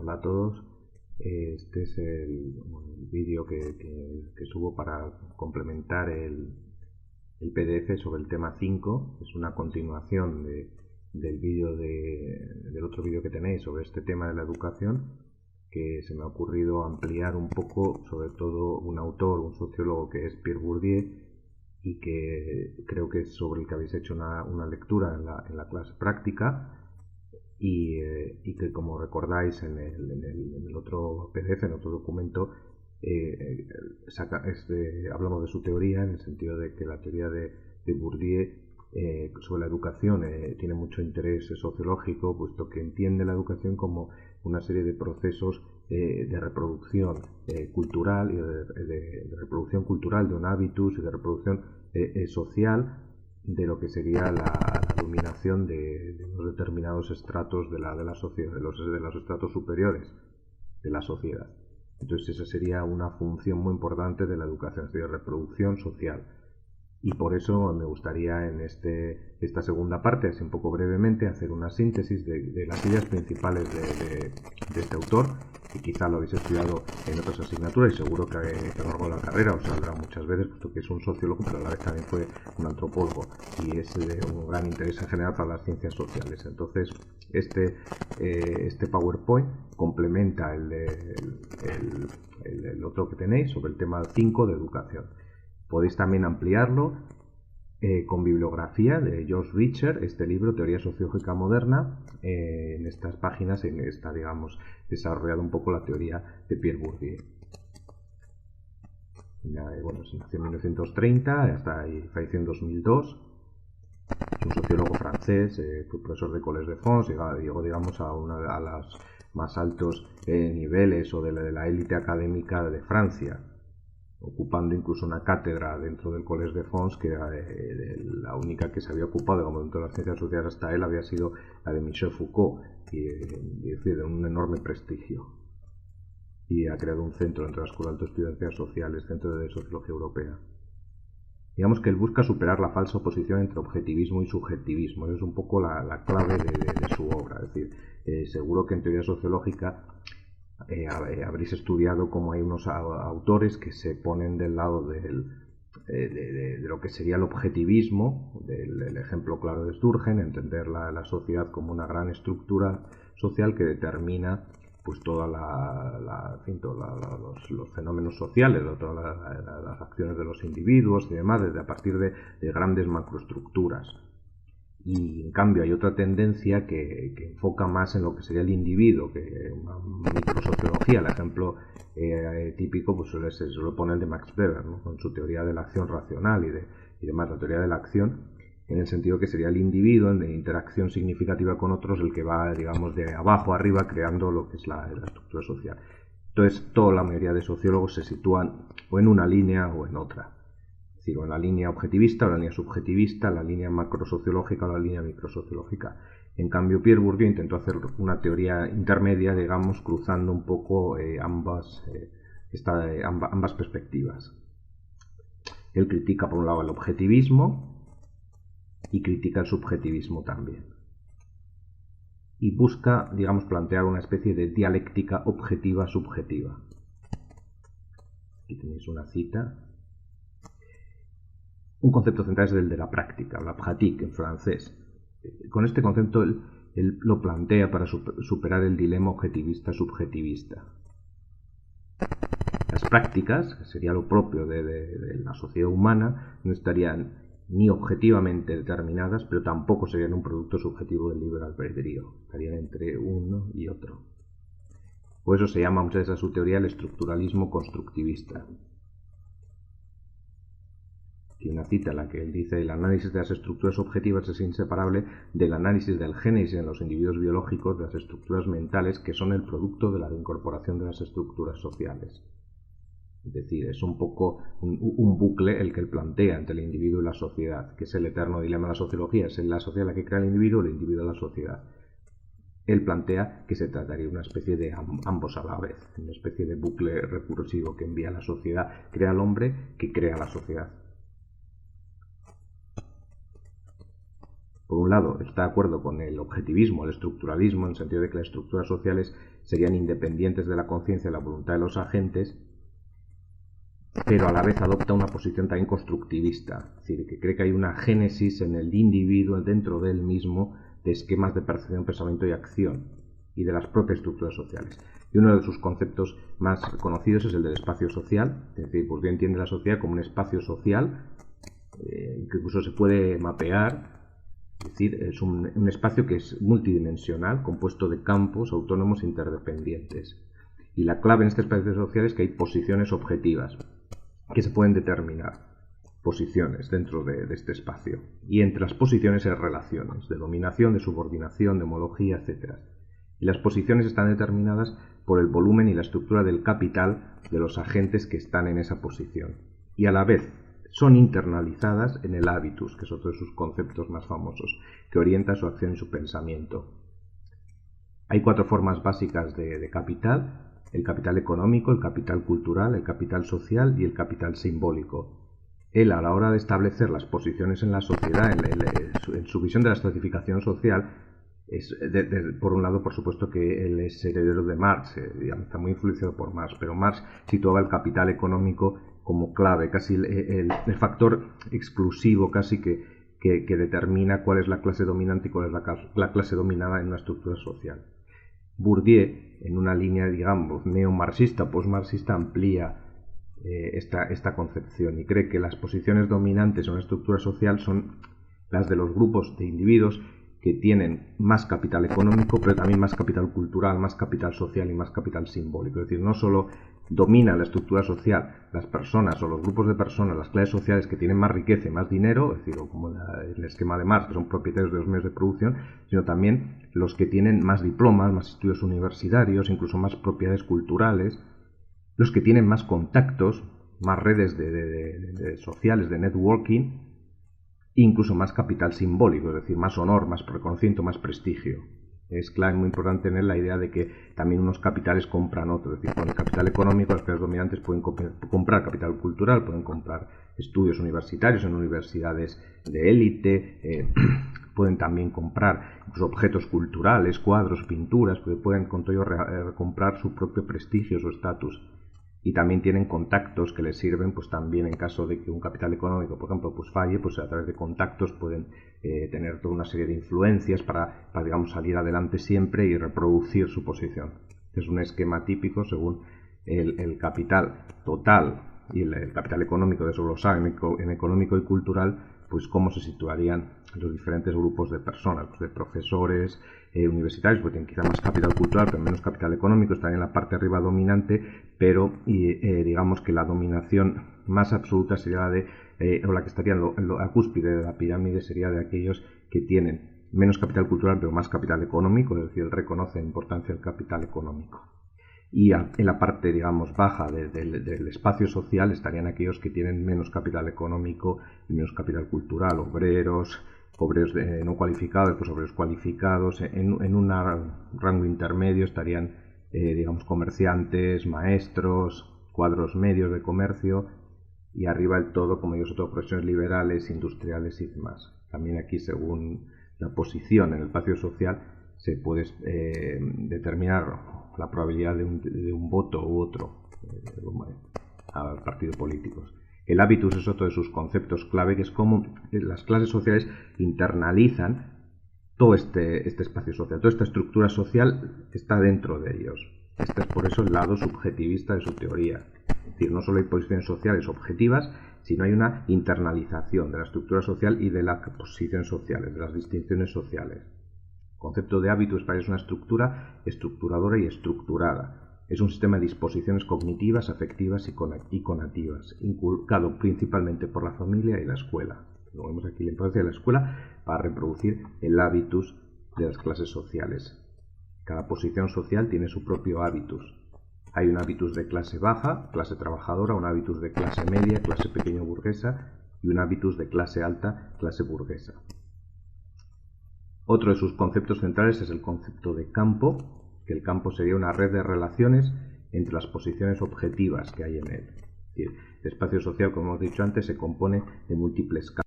Hola a todos. Este es el vídeo que subo para complementar el PDF sobre el tema 5. Es una continuación del vídeo del otro vídeo que tenéis sobre este tema de la educación, que se me ha ocurrido ampliar un poco, sobre todo un autor, un sociólogo que es Pierre Bourdieu, y que creo que es sobre el que habéis hecho una lectura en la clase práctica. Y que, como recordáis, en el otro PDF, en otro documento, hablamos de su teoría, en el sentido de que la teoría de Bourdieu sobre la educación tiene mucho interés sociológico, puesto que entiende la educación como una serie de procesos de reproducción cultural, y de reproducción cultural de un hábitus y de reproducción social de lo que sería la dominación de unos determinados estratos de la sociedad, de los estratos superiores de la sociedad. Entonces esa sería una función muy importante de la educación, es decir, reproducción social. Y por eso me gustaría en esta segunda parte, así un poco brevemente, hacer una síntesis de las ideas principales de este autor, que quizá lo habéis estudiado en otras asignaturas y seguro que a lo largo de la carrera os saldrá muchas veces, puesto que es un sociólogo, pero a la vez también fue un antropólogo y es de un gran interés en general para las ciencias sociales. Entonces este PowerPoint complementa el otro que tenéis sobre el tema 5 de educación. Podéis también ampliarlo con bibliografía de George Richer, este libro, Teoría Sociológica Moderna. En estas páginas está, digamos, desarrollado un poco la teoría de Pierre Bourdieu. Bueno, se nació en 1930, hasta ahí falleció en 2002. Es un sociólogo francés, fue profesor de Collège de France, llegó digamos, a los más altos niveles o de la élite académica de Francia, ocupando incluso una cátedra dentro del Collège de France, que era la única que se había ocupado, digamos, dentro de las ciencias sociales hasta él había sido la de Michel Foucault, y decir, de un enorme prestigio. Y ha creado un centro dentro de la Escuela de Alta Estudio de Ciencias Sociales, Centro de Sociología Europea. Digamos que él busca superar la falsa oposición entre objetivismo y subjetivismo. Esa es un poco la clave de su obra. Es decir, seguro que en teoría sociológica habréis estudiado cómo hay unos autores que se ponen del lado de lo que sería el objetivismo, del ejemplo claro de Sturgeon, entender la sociedad como una gran estructura social que determina pues todos los fenómenos sociales, todas las acciones de los individuos y demás, desde a partir de grandes macroestructuras. Y en cambio hay otra tendencia que enfoca más en lo que sería el individuo, que una microsociología. El ejemplo típico pues suele poner el de Max Weber, ¿no? Con su teoría de la acción racional y demás, la teoría de la acción, en el sentido que sería el individuo en interacción significativa con otros el que va, digamos, de abajo a arriba creando lo que es la estructura social. Entonces toda la mayoría de sociólogos se sitúan o en una línea o en otra. Es decir, o en la línea objetivista o la línea subjetivista, la línea macrosociológica o la línea microsociológica. En cambio, Pierre Bourdieu intentó hacer una teoría intermedia, digamos, cruzando un poco ambas perspectivas. Él critica, por un lado, el objetivismo y critica el subjetivismo también. Y busca, digamos, plantear una especie de dialéctica objetiva-subjetiva. Aquí tenéis una cita. Un concepto central es el de la práctica, la pratique en francés. Con este concepto él lo plantea para superar el dilema objetivista-subjetivista. Las prácticas, que sería lo propio de la sociedad humana, no estarían ni objetivamente determinadas, pero tampoco serían un producto subjetivo del libre albedrío. Estarían entre uno y otro. Por eso se llama muchas veces a su teoría el estructuralismo constructivista. Tiene una cita en la que él dice: el análisis de las estructuras objetivas es inseparable del análisis del génesis en los individuos biológicos de las estructuras mentales que son el producto de la incorporación de las estructuras sociales. Es decir, es un poco un bucle el que él plantea entre el individuo y la sociedad, que es el eterno dilema de la sociología. Es la sociedad la que crea el individuo la sociedad. Él plantea que se trataría de una especie de ambos a la vez, una especie de bucle recursivo que envía a la sociedad, crea al hombre que crea la sociedad. por un lado, está de acuerdo con el objetivismo, el estructuralismo, en el sentido de que las estructuras sociales serían independientes de la conciencia y la voluntad de los agentes, pero a la vez adopta una posición también constructivista, es decir, que cree que hay una génesis en el individuo, dentro de él mismo, de esquemas de percepción, pensamiento y acción, y de las propias estructuras sociales. Y uno de sus conceptos más conocidos es el del espacio social, es decir, Bourdieu entiende la sociedad como un espacio social, que incluso se puede mapear. Es decir, es un espacio que es multidimensional, compuesto de campos autónomos interdependientes. Y la clave en este espacio social es que hay posiciones objetivas que se pueden determinar, posiciones dentro de este espacio. Y entre las posiciones hay relaciones de dominación, de subordinación, de homología, etc. Y las posiciones están determinadas por el volumen y la estructura del capital de los agentes que están en esa posición. Y a la vez son internalizadas en el hábitus, que es otro de sus conceptos más famosos, que orienta su acción y su pensamiento. Hay 4 formas básicas de capital: el capital económico, el capital cultural, el capital social y el capital simbólico. Él, a la hora de establecer las posiciones en la sociedad, en su visión de la estratificación social, por un lado, por supuesto, que él es heredero de Marx, está muy influenciado por Marx, pero Marx situaba el capital económico como clave, casi el factor exclusivo casi que determina cuál es la clase dominante y cuál es la clase dominada en una estructura social. Bourdieu, en una línea, digamos, neomarxista, postmarxista, amplía esta concepción y cree que las posiciones dominantes en una estructura social son las de los grupos de individuos que tienen más capital económico, pero también más capital cultural, más capital social y más capital simbólico. Es decir, no solo domina la estructura social las personas o los grupos de personas, las clases sociales que tienen más riqueza y más dinero, es decir, como el esquema de Marx, que son propietarios de los medios de producción, sino también los que tienen más diplomas, más estudios universitarios, incluso más propiedades culturales, los que tienen más contactos, más redes sociales, de networking, incluso más capital simbólico, es decir, más honor, más reconocimiento, más prestigio. Es clave, muy importante tener la idea de que también unos capitales compran otros. Es decir, con el capital económico las clases dominantes pueden comprar capital cultural, pueden comprar estudios universitarios en universidades de élite, pueden también comprar incluso objetos culturales, cuadros, pinturas, porque pueden con todo ello comprar su propio prestigio, su estatus. Y también tienen contactos que les sirven, pues también en caso de que un capital económico, por ejemplo, pues falle, pues a través de contactos pueden tener toda una serie de influencias para digamos, salir adelante siempre y reproducir su posición. Es un esquema típico según el capital total y el capital económico, de eso lo saben, en económico y cultural, pues cómo se situarían los diferentes grupos de personas, pues de profesores universitarios, porque tienen quizá más capital cultural, pero menos capital económico, estarían en la parte arriba dominante, pero digamos que la dominación más absoluta sería o la que estaría en la cúspide de la pirámide sería de aquellos que tienen menos capital cultural, pero más capital económico, es decir, él reconoce la importancia del capital económico. Y en la parte, digamos, baja del espacio social estarían aquellos que tienen menos capital económico y menos capital cultural, obreros no cualificados, pues obreros cualificados. En un rango intermedio estarían, digamos, comerciantes, maestros, cuadros medios de comercio, y arriba del todo, como digo, sobre todo profesiones liberales, industriales y demás. También aquí, según la posición en el espacio social, se puede determinar la probabilidad de un voto u otro a partidos políticos. El hábitus es otro de sus conceptos clave, que es cómo las clases sociales internalizan todo este espacio social, toda esta estructura social está dentro de ellos. Este es por eso el lado subjetivista de su teoría. Es decir, no solo hay posiciones sociales objetivas, sino hay una internalización de la estructura social y de las posiciones sociales, de las distinciones sociales. El concepto de hábitus es una estructura estructuradora y estructurada. Es un sistema de disposiciones cognitivas, afectivas y conativas, inculcado principalmente por la familia y la escuela. Lo vemos aquí, la importancia de la escuela para reproducir el hábitus de las clases sociales. Cada posición social tiene su propio hábitus. Hay un hábitus de clase baja, clase trabajadora, un hábitus de clase media, clase pequeño burguesa, y un hábitus de clase alta, clase burguesa. Otro de sus conceptos centrales es el concepto de campo, que el campo sería una red de relaciones entre las posiciones objetivas que hay en él. El espacio social, como hemos dicho antes, se compone de múltiples campos.